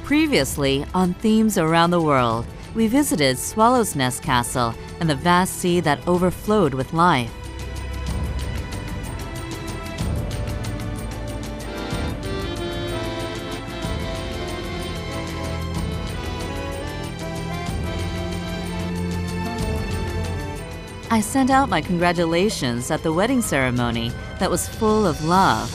Previously, on Themes Around the World, we visited Swallow's Nest Castle and the vast sea that overflowed with life. I sent out my congratulations at the wedding ceremony that was full of love.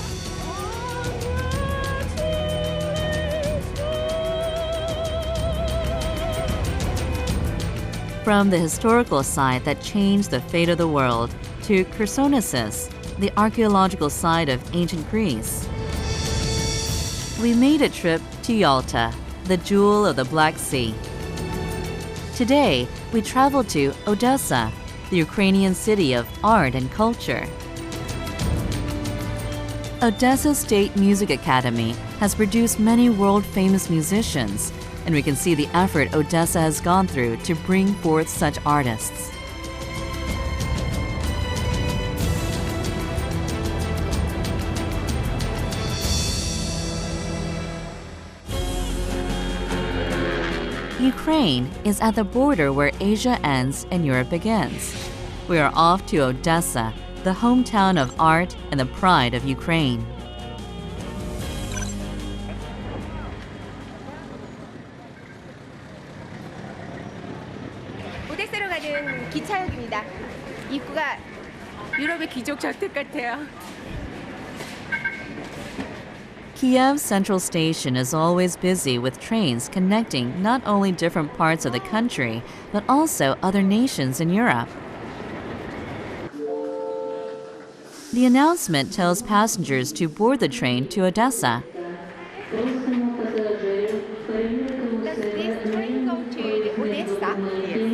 From the historical site that changed the fate of the world to Chersonesus, the archaeological site of ancient Greece, we made a trip to Yalta, the jewel of the Black Sea. Today, we traveled to Odessa, the Ukrainian city of art and culture. Odessa State Music Academy has produced many world-famous musicians, and we can see the effort Odessa has gone through to bring forth such artists. Ukraine is at the border where Asia ends and Europe begins. We are off to Odessa, the hometown of art and the pride of Ukraine. 오데사로 가는 기차역입니다. 입구가 유럽의 귀족 저택 같아요. Kiev's Central Station is always busy with trains connecting not only different parts of the country, but also other nations in Europe. The announcement tells passengers to board the train to Odessa. Does this train go to Odessa? Yes.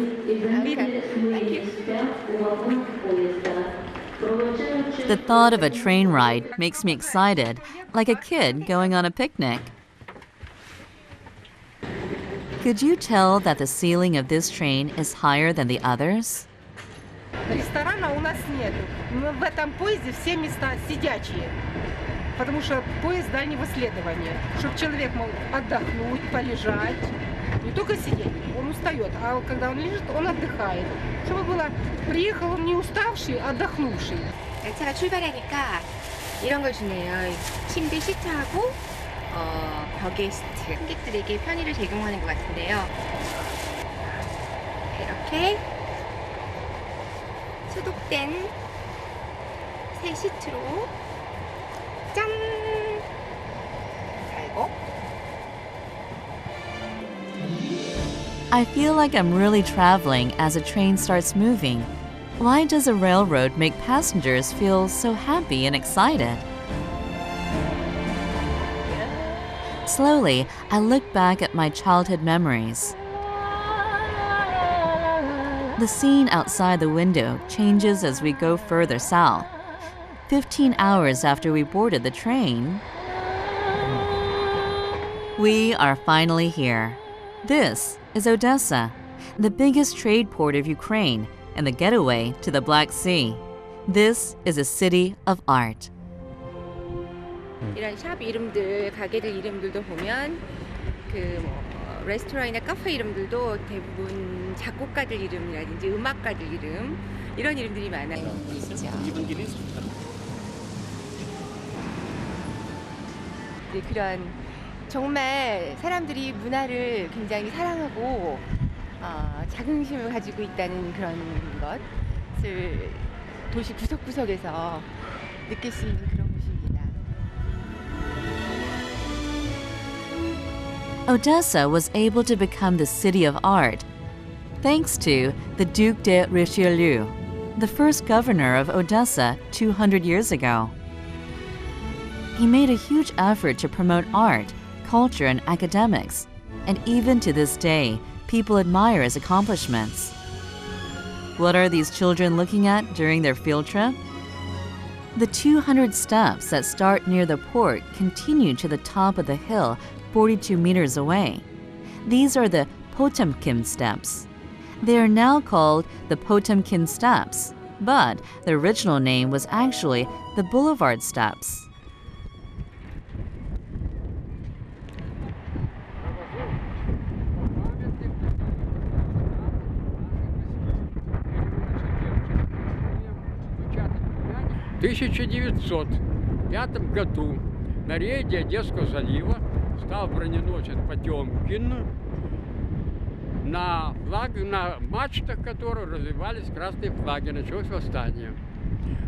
Thank you. The thought of a train ride makes me excited, like a kid going on a picnic. Could you tell that the ceiling of this train is higher than the others? Ресторана у нас нет. В этом поезде все места сидячие, потому что поезд дальнего следования, чтобы человек мог отдохнуть, полежать, не только сидеть, он устает, а когда он лежит, он отдыхает. Чтобы было, приехал он не уставший, а отдохнувший. 열차가 출발하니까 이런 걸 주네요. 침대 시트하고 벽에 시트. 승객들에게 편의를 제공하는 것 같은데요. 이렇게 소독된 새 시트로 짠! 아이고. I feel like I'm really traveling as a train starts moving. Why does a railroad make passengers feel so happy and excited? Slowly, I look back at my childhood memories. The scene outside the window changes as we go further south. 15 hours after we boarded the train, we are finally here. This is Odessa, the biggest trade port of Ukraine and the getaway to the Black Sea. This is a city of art. 이런 샵 이름들, 가게들 이름들도 보면 레스토랑이나 카페 이름들도 대부분 작곡가들 이름이라든지 음악가들 이름 이런 이름들이 많아요. 있죠. 그런 정말 사람들이 문화를 굉장히 사랑하고 자긍심을 가지고 있다는 그런 것을 도시 구석구석에서 느낄 수 있는 그런 곳입니다. Odessa was able to become the city of art thanks to the Duc de Richelieu, the first governor of Odessa 200 years ago. He made a huge effort to promote art, culture, and academics, and even to this day, people admire his accomplishments. What are these children looking at during their field trip? The 200 steps that start near the port continue to the top of the hill 42 meters away. These are the Potemkin steps. They are now called the Potemkin Steps, but the original name was actually the Boulevard Steps. 1905 году на рейде Одесского залива стал броненосец Потемкин, на мачтах которого развивались красные флаги, началось восстание.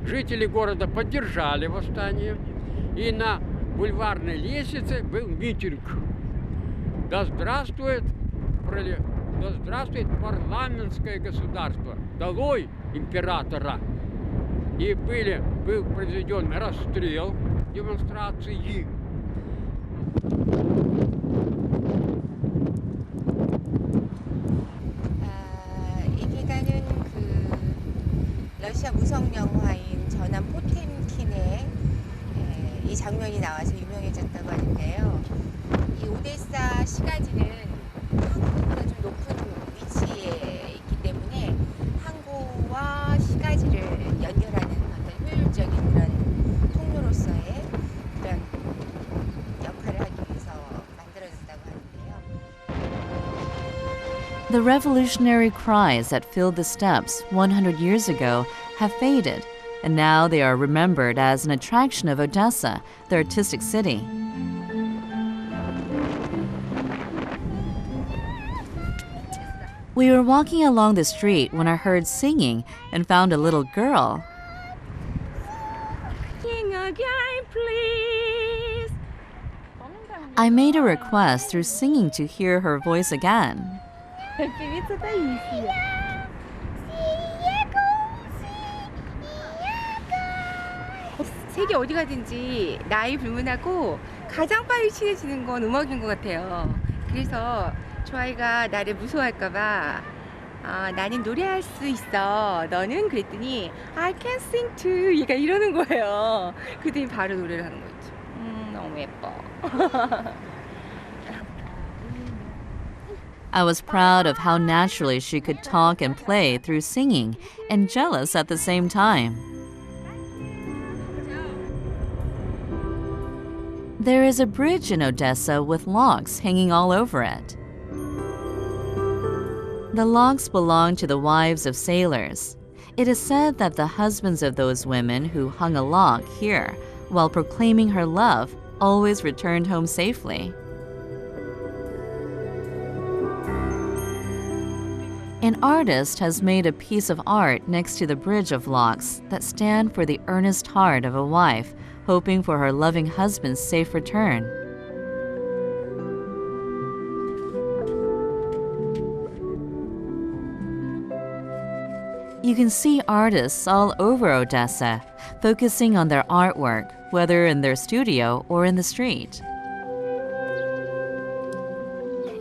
Жители города поддержали восстание, и на бульварной лестнице был митинг. Да здравствует парламентское государство! Долой императора! И был произведен расстрел демонстрации. 여기가는 러시아 무성 영화인 전함 포템킨의 이 장면이 나와서 유명해졌다고 하는데요. 이 오데사 시가지는 항구보다 좀 높은 위치에 있기 때문에 항구와 시가지를 연결하는 어떤 효율적인 그런 통로로서의 그런 역할을 하기 위해서 만들어졌다고 하는데요. The revolutionary cries that filled the steps 100 years ago have faded, and now they are remembered as an attraction of Odessa, the artistic city. We were walking along the street when I heard singing and found a little girl. Sing again, please. I made a request through singing to hear her voice again. Певица Таисия. 세계 어디 가든지 나이 불문하고 가장 빨리 친해지는 건 음악인 것 같아요. 그래서 저 아이가 나를 무서워할까봐 나는 노래할 수 있어. 너는? 그랬더니 I can sing too. 얘가 이러는 거예요. 그랬더니 바로 노래를 하는 거죠. 너무 예뻐. I was proud of how naturally she could talk and play through singing, and jealous at the same time. There is a bridge in Odessa with logs hanging all over it. The logs belong to the wives of sailors. It is said that the husbands of those women who hung a log here while proclaiming her love always returned home safely. An artist has made a piece of art next to the bridge of logs that stand for the earnest heart of a wife hoping for her loving husband's safe return. You can see artists all over Odessa focusing on their artwork, whether in their studio or in the street.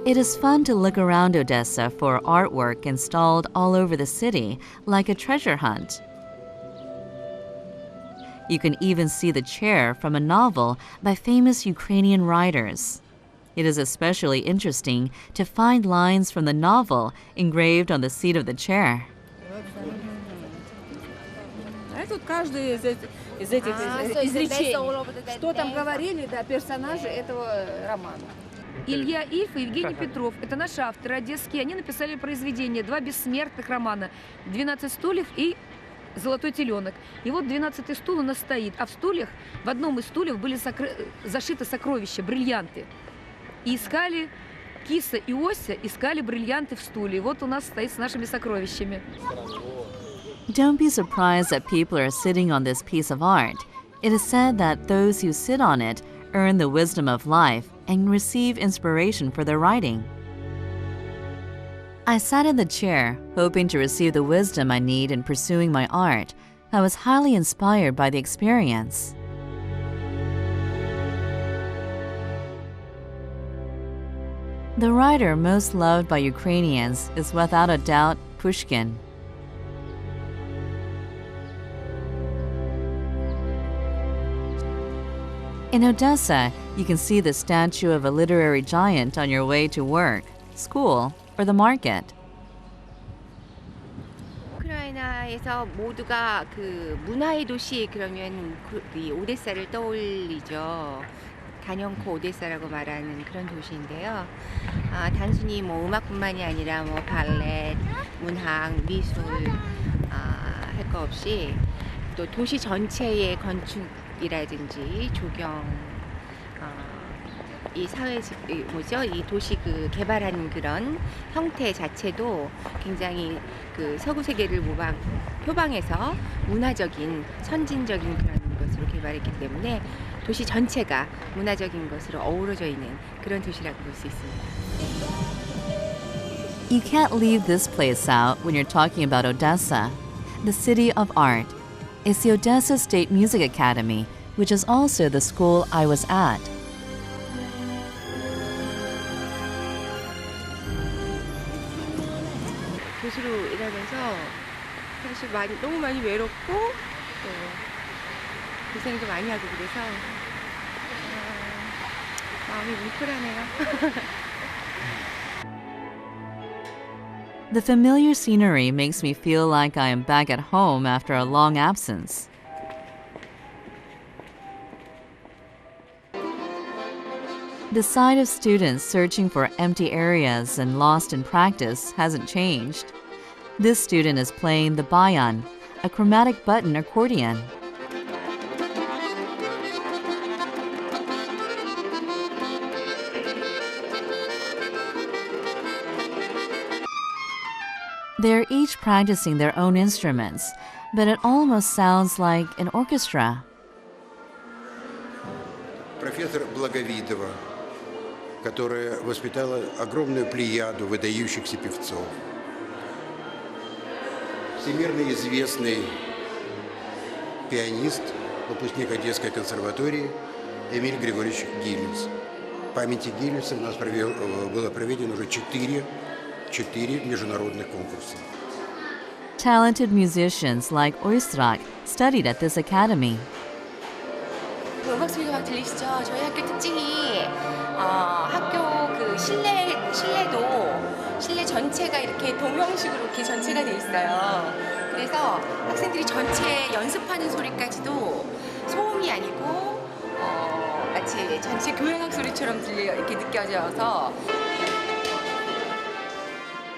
It is fun to look around Odessa for artwork installed all over the city, like a treasure hunt. You can even see the chair from a novel by famous Ukrainian writers. It is especially interesting to find lines from the novel engraved on the seat of the chair. Тут каждый из этих изречений, что там говорили, да, персонажи этого романа. Илья Ильф и Евгений Петров – это наши авторы одесские. Они написали произведения, два бессмертных романа «12 стульев» и «Золотой теленок». И вот 12-й стул у нас стоит, а в одном из стульев были зашиты сокровища, бриллианты. И искали, Киса и Ося искали бриллианты в стуле. И вот у нас стоит с нашими сокровищами. Don't be surprised that people are sitting on this piece of art. It is said that those who sit on it earn the wisdom of life and receive inspiration for their writing. I sat in the chair, hoping to receive the wisdom I need in pursuing my art. I was highly inspired by the experience. The writer most loved by Ukrainians is without a doubt Pushkin. In Odessa, you can see the statue of a literary giant on your way to work, school, or the market. 우크라이나에서 모두가 그 문화의 도시 그러면 이 오데사를 떠올리죠. 단연코 오데사라고 말하는 그런 도시인데요. 단순히 뭐 음악뿐만이 아니라 뭐 발렛, 문학, 미술 할 거 없이 또 도시 전체의 건축이라든지 조경, 이 이 도시 그 개발하는 그런 형태 자체도 굉장히 그 서구 세계를 표방해서 문화적인 선진적인 그런 것으로 개발했기 때문에 도시 전체가 문화적인 것으로 어우러져 있는 그런 도시라고 볼 수 있습니다. You can't leave this place out when you're talking about Odessa, the city of art. It's the Odessa State Music Academy, which is also the school I was at. 교수로 일하면서 사실 너무 많이 외롭고 또 고생도 많이 하고 그래서 마음이 뭉클하네요. The familiar scenery makes me feel like I am back at home after a long absence. The sight of students searching for empty areas and lost in practice hasn't changed. This student is playing the bayan, a chromatic button accordion. They're each practicing their own instruments, but it almost sounds like an orchestra. Профессор Благовидова, которая воспитала огромную плеяду выдающихся певцов. Всемирно известный пианист, выпускник Одесской консерватории Эмиль Григорьевич Гиллис. В памяти Гиллиса у нас было проведено уже 4 международных конкурса. Talented musicians like Oistrak studied at this academy. 음악 소리가 막 들리시죠? 저희 학교 특징이 학교 그 실내 전체가 이렇게 동형식으로 이렇게 전체가 돼 있어요. 그래서 학생들이 전체 연습하는 소리까지도 소음이 아니고 마치 전체 교향악 소리처럼 이렇게 느껴져서.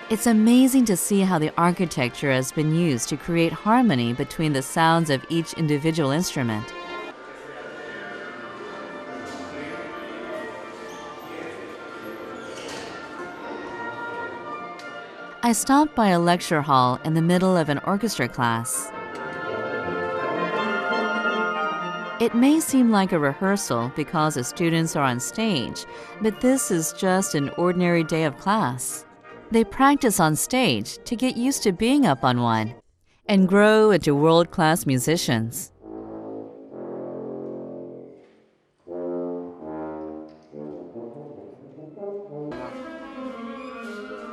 It's amazing to see how the architecture has been used to create harmony between the sounds of each individual instrument. I stopped by a lecture hall in the middle of an orchestra class. It may seem like a rehearsal because the students are on stage, but this is just an ordinary day of class. They practice on stage to get used to being up on one and grow into world-class musicians.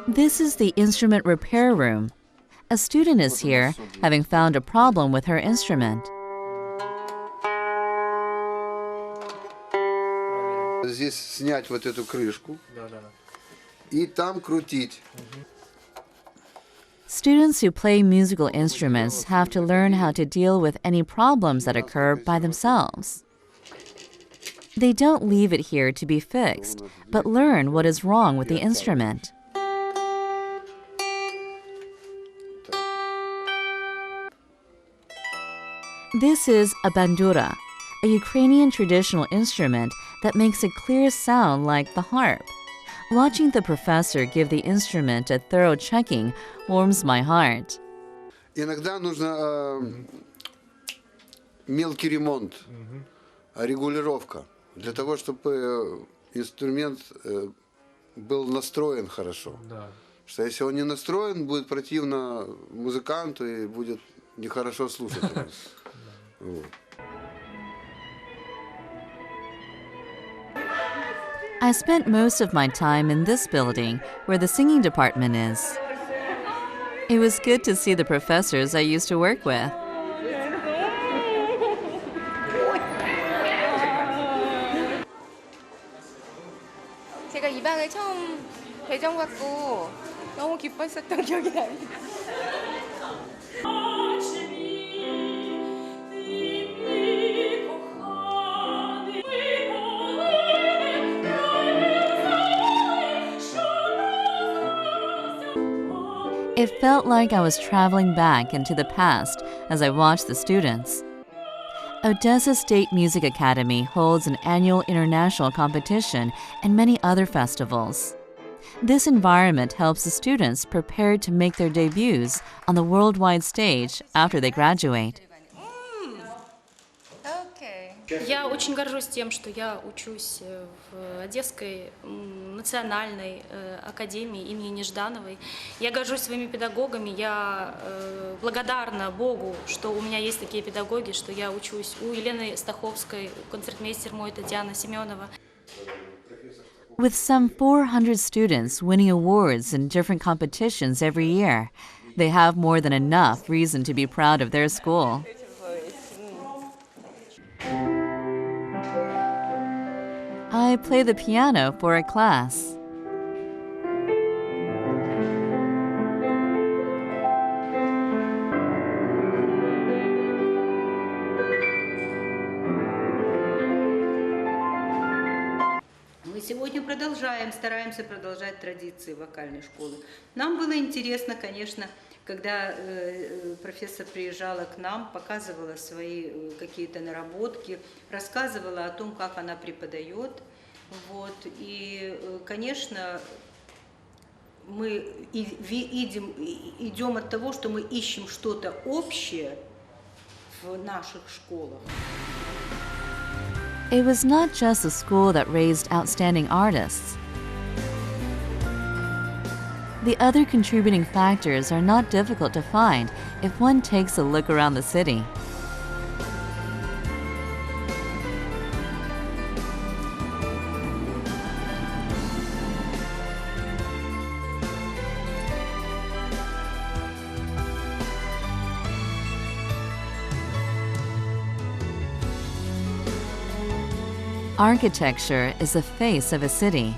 This is the instrument repair room. A student is here, having found a problem with her instrument. Здесь снять вот эту крышку и там крутить. Students who play musical instruments have to learn how to deal with any problems that occur by themselves. They don't leave it here to be fixed, but learn what is wrong with the instrument. This is a bandura, a Ukrainian traditional instrument that makes a clear sound like the harp. Watching the professor give the instrument a thorough checking warms my heart. Иногда нужно мелкий ремонт, регулировка, для того, чтобы инструмент был настроен хорошо. Что если он не настроен, будет противно музыканту и будет нехорошо слушать. I spent most of my time in this building where the singing department is. It was good to see the professors I used to work with. 제가 이 방을 처음 배정받고 너무 기뻤었던 기억이 납니다. It felt like I was traveling back into the past as I watched the students. Odessa State Music Academy holds an annual international competition and many other festivals. This environment helps the students prepare to make their debuts on the worldwide stage after they graduate. Я очень горжусь тем, что я учусь в Одесской национальной академии имени Неждановой. Я горжусь своими педагогами, я благодарна Богу, что у меня есть такие педагоги, что я учусь у Елены Стаховской, концертмейстер мой Татьяна Семенова. With some 400 students winning awards in different competitions every year, they have more than enough reason to be proud of their school. I play the piano for a class. Мы сегодня стараемся продолжать традиции вокальной школы. Нам было интересно, конечно, когда профессор приезжала к нам, показывала свои какие-то наработки, рассказывала о том, как она преподает. Вот. И, конечно, мы идем от того, что мы ищем что-то общее в наших школах. It was not just a school that raised outstanding artists. The other contributing factors are not difficult to find if one takes a look around the city. Architecture is the face of a city.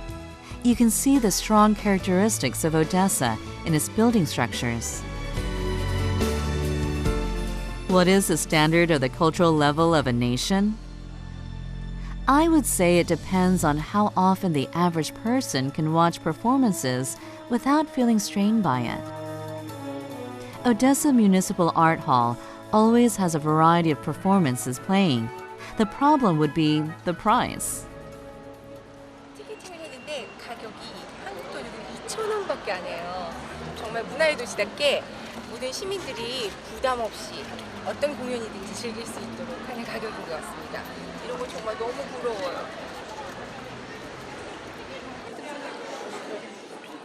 You can see the strong characteristics of Odessa in its building structures. What is the standard of the cultural level of a nation? I would say it depends on how often the average person can watch performances without feeling strained by it. Odessa Municipal Art Hall always has a variety of performances playing. The problem would be the price. 티켓팅을 했는데 가격이 한국 돈으로 2,000원밖에 안 해요. 정말 문화의 도시답게 모든 시민들이 부담 없이 어떤 공연이든지 즐길 수 있도록 하는 가격인 것 같습니다. 이런 거 정말 너무 부러워요.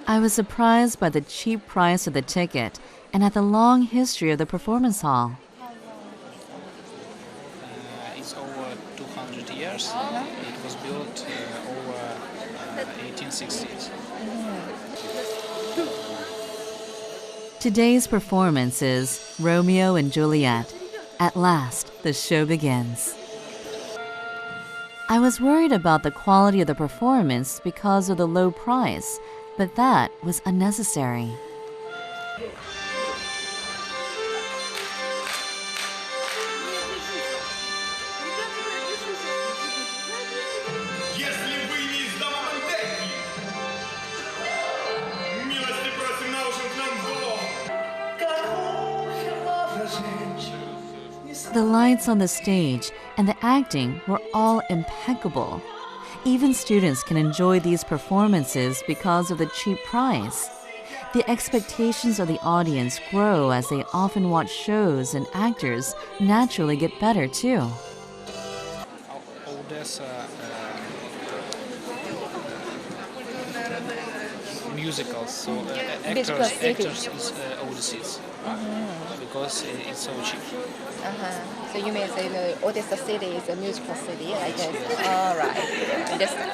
I was surprised by the cheap price of the ticket and at the long history of the performance hall. It's over 200 years. It was built over 1860s. Today's performance is Romeo and Juliet. At last, the show begins. I was worried about the quality of the performance because of the low price, but that was unnecessary. The lights on the stage and the acting were all impeccable. Even students can enjoy these performances because of the cheap price. The expectations of the audience grow as they often watch shows, and actors naturally get better too. Odessa musicals, so actors is Odysseus, because it's so cheap. So you may say the Odessa city is a musical city, I guess. All right, understand.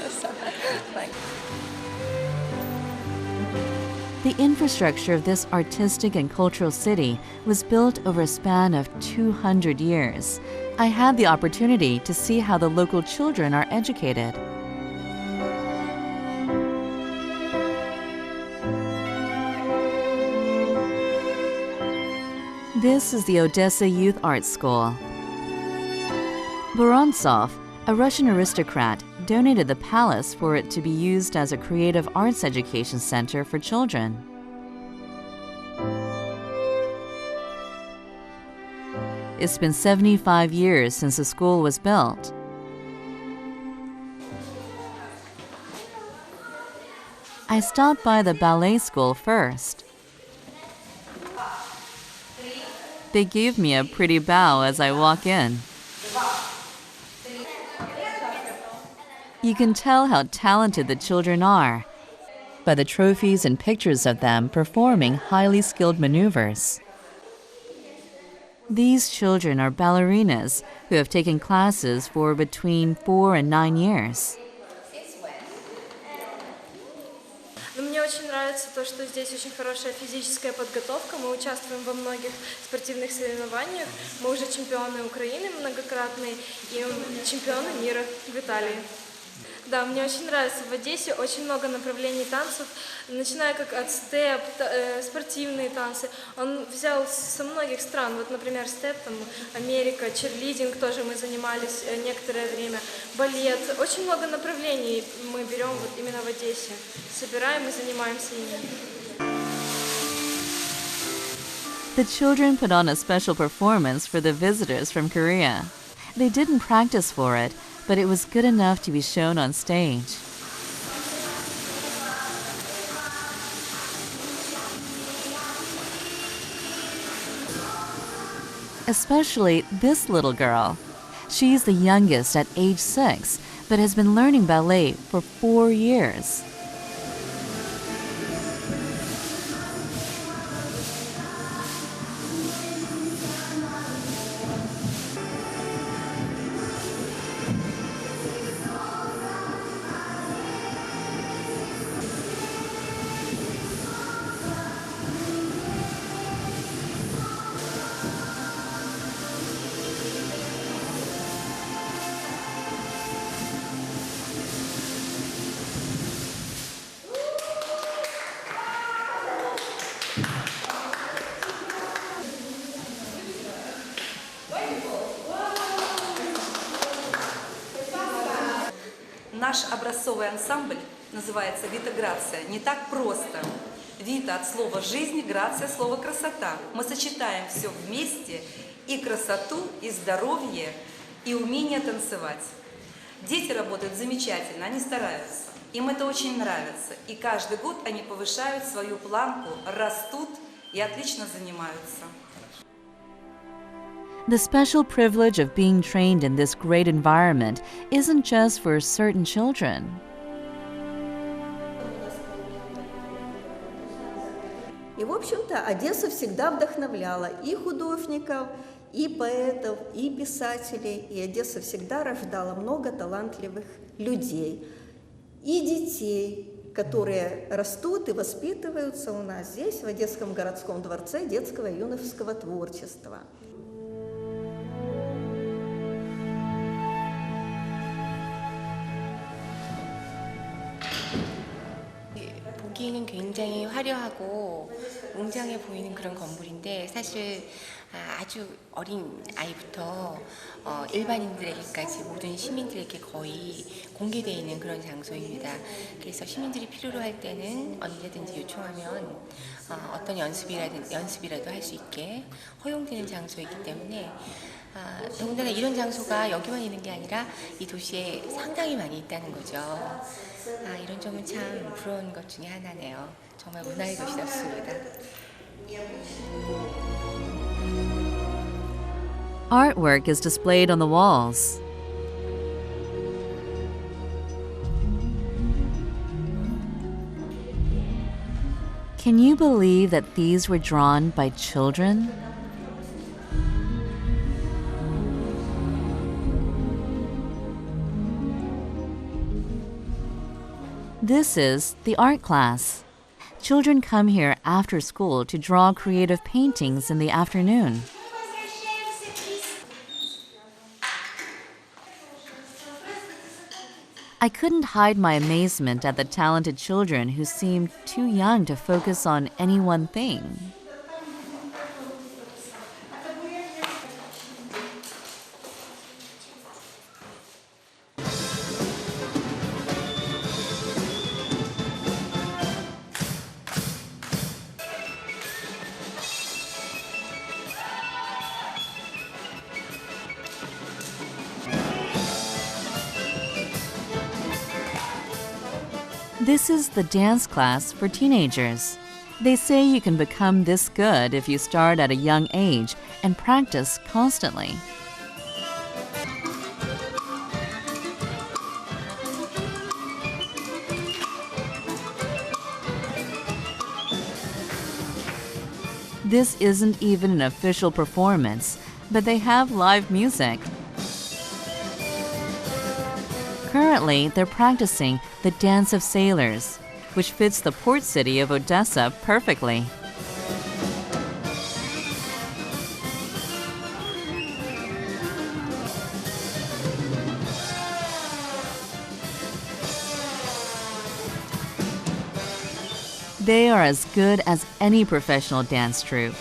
The infrastructure of this artistic and cultural city was built over a span of 200 years. I had the opportunity to see how the local children are educated. This is the Odessa Youth Art School. Vorontsov, a Russian aristocrat, donated the palace for it to be used as a creative arts education center for children. it's been 75 years since the school was built. I stopped by the ballet school first. They gave me a pretty bow as I walk in. You can tell how talented the children are by the trophies and pictures of them performing highly skilled maneuvers. These children are ballerinas who have taken classes for between 4 and 9 years. Мне очень нравится то, что здесь очень хорошая физическая подготовка. Мы участвуем во многих спортивных соревнованиях. Мы уже чемпионы Украины многократные и чемпионы мира в Италии. Да, мне очень нравится. В Одессе очень много направлений танцев, начиная как от степ, спортивные танцы. Он взял со многих стран, вот, например, степ, там, Америка, черлидинг тоже мы занимались некоторое время, балет. Очень много направлений мы берем вот именно в Одессе, собираем и занимаемся ими. The children put on a special performance for the visitors from Korea. They didn't practice for it, but it was good enough to be shown on stage. Especially this little girl. She's the youngest at age 6, but has been learning ballet for 4 years. Наш образцовый ансамбль называется «Вита Грация». Не так просто. «Вита» от слова «жизнь», «грация» – слово «красота». Мы сочетаем все вместе – и красоту, и здоровье, и умение танцевать. Дети работают замечательно, они стараются. Им это очень нравится. И каждый год они повышают свою планку, растут и отлично занимаются. The special privilege of being trained in this great environment isn't just for certain children. И, в общем-то, Одесса всегда вдохновляла и художников, и поэтов, и писателей. И Одесса всегда рождала много талантливых людей. И детей, которые растут и воспитываются у нас здесь, в Одесском городском дворце детского и юношеского творчества. 보기에는 굉장히 화려하고 웅장해 보이는 그런 건물인데 사실 아주 어린 아이부터 일반인들에게까지 모든 시민들에게 거의 공개되어 있는 그런 장소입니다. 그래서 시민들이 필요로 할 때는 언제든지 요청하면 어떤 연습이라도 할 수 있게 허용되는 장소이기 때문에 더군다나 이런 장소가 여기만 있는 게 아니라 이 도시에 상당히 많이 있다는 거죠. 이런 점은 참 부러운 것 중에 하나네요. 정말 문화의 도시답습니다. Artwork is displayed on the walls. Can you believe that these were drawn by children? This is the art class. Children come here after school to draw creative paintings in the afternoon. I couldn't hide my amazement at the talented children who seemed too young to focus on any one thing. This is the dance class for teenagers. They say you can become this good if you start at a young age and practice constantly. This isn't even an official performance, but they have live music. Currently, they're practicing the Dance of Sailors, which fits the port city of Odessa perfectly. They are as good as any professional dance troupe.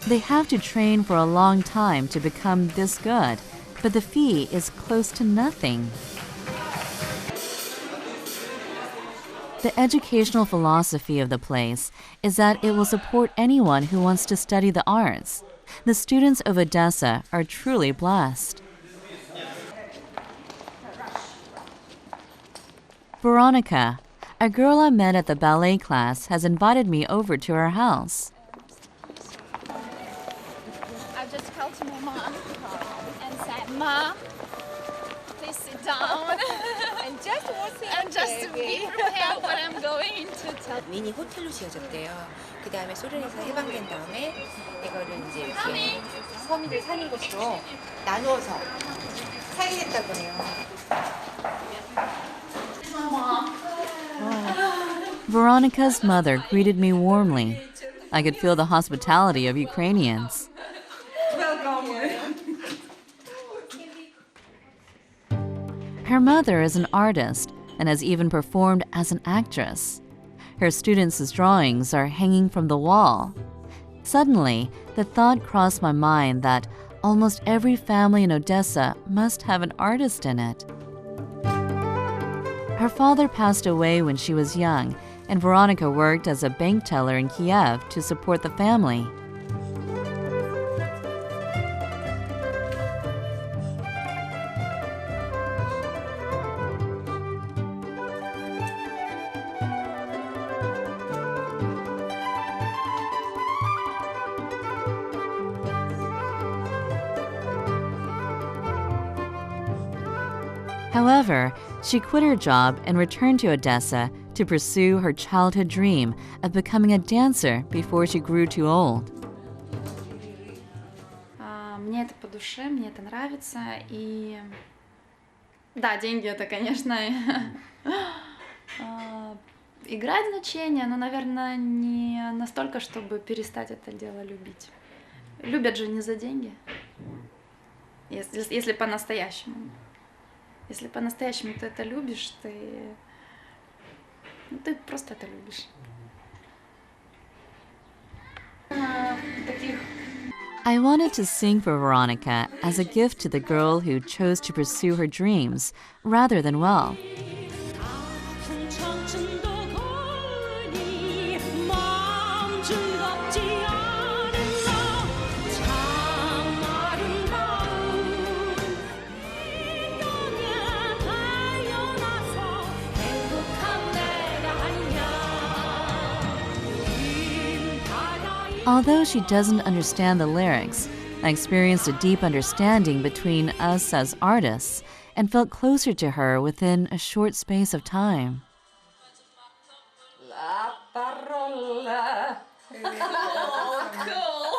They have to train for a long time to become this good, but the fee is close to nothing. The educational philosophy of the place is that it will support anyone who wants to study the arts. The students of Odessa are truly blessed. Veronica, a girl I met at the ballet class, has invited me over to her house. I just called to my mom and said, "Mom, please sit down." And just to be prepared what I'm going to tell. 미니 호텔로 지어졌대요. 그 다음에 소련에서 해방된 다음에 이거를 이제 이렇게 서민들 사는 곳으로 나누어서 살게 됐다고 해요. Veronica's mother greeted me warmly. I could feel the hospitality of Ukrainians. Her mother is an artist and has even performed as an actress. Her students' drawings are hanging from the wall. Suddenly, the thought crossed my mind that almost every family in Odessa must have an artist in it. Her father passed away when she was young, and Veronica worked as a bank teller in Kiev to support the family. However, she quit her job and returned to Odessa to pursue her childhood dream of becoming a dancer before she grew too old. Мне это по душе, мне это нравится. И да, деньги это, конечно, играет значение, но, наверное, не настолько, чтобы перестать это дело любить. Любят же не за деньги, если по-настоящему. Если по-настоящему ты это любишь, ты просто это любишь. I wanted to sing for Veronica as a gift to the girl who chose to pursue her dreams rather than wealth. Although she doesn't understand the lyrics, I experienced a deep understanding between us as artists and felt closer to her within a short space of time. La parola. Oh, cool.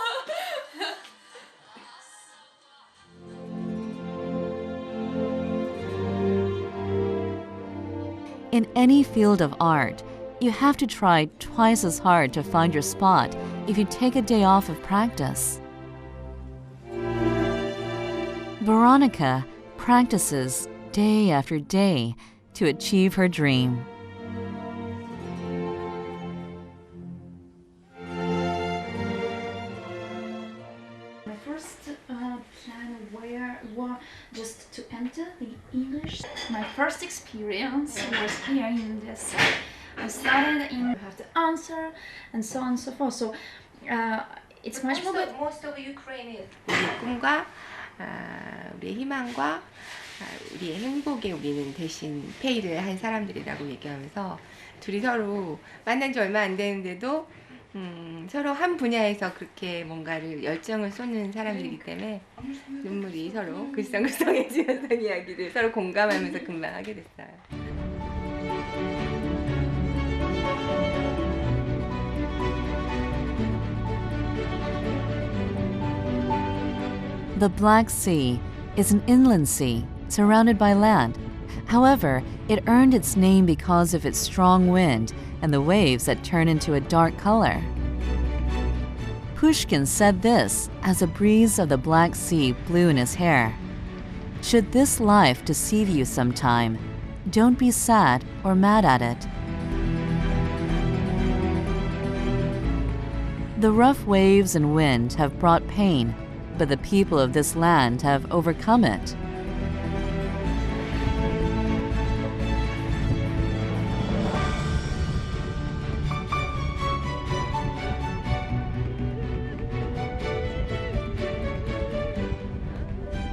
In any field of art, you have to try twice as hard to find your spot if you take a day off of practice. Veronica practices day after day to achieve her dream. My first plan was just to enter the English. My first experience was here in Odessa. I started in you have to answer and so on and so forth. So it's much more. Most of Ukrainians. 우리 꿈과 우리의 희망과 우리의 행복에 우리는 대신 페이를 한 사람들이라고 얘기하면서 둘이 서로 만난 지 얼마 안 되는데도 서로 한 분야에서 그렇게 뭔가를 열정을 쏟는 사람들이기 때문에 눈물이 서로 글썽글썽해지면서 이야기를 서로 공감하면서 금방 하게 됐어요. The Black Sea is an inland sea surrounded by land. However, it earned its name because of its strong wind and the waves that turn into a dark color. Pushkin said this as a breeze of the Black Sea blew in his hair. Should this life deceive you sometime, don't be sad or mad at it. The rough waves and wind have brought pain, but the people of this land have overcome it.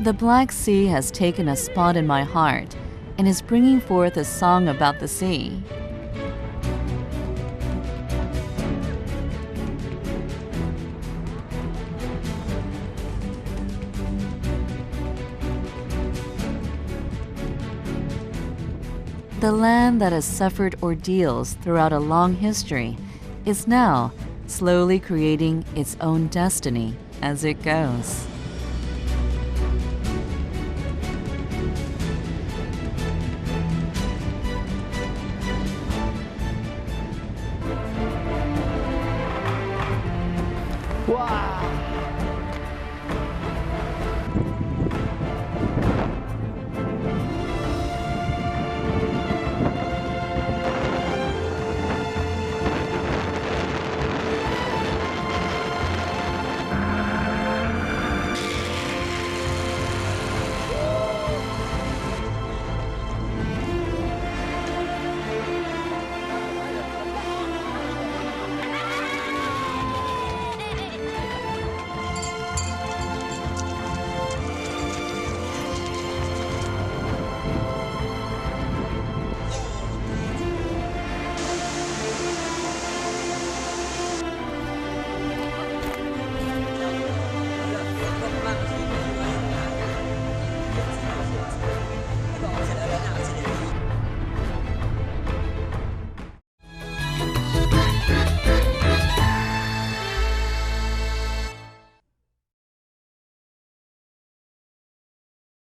The Black Sea has taken a spot in my heart and is bringing forth a song about the sea. The land that has suffered ordeals throughout a long history is now slowly creating its own destiny as it goes. 와.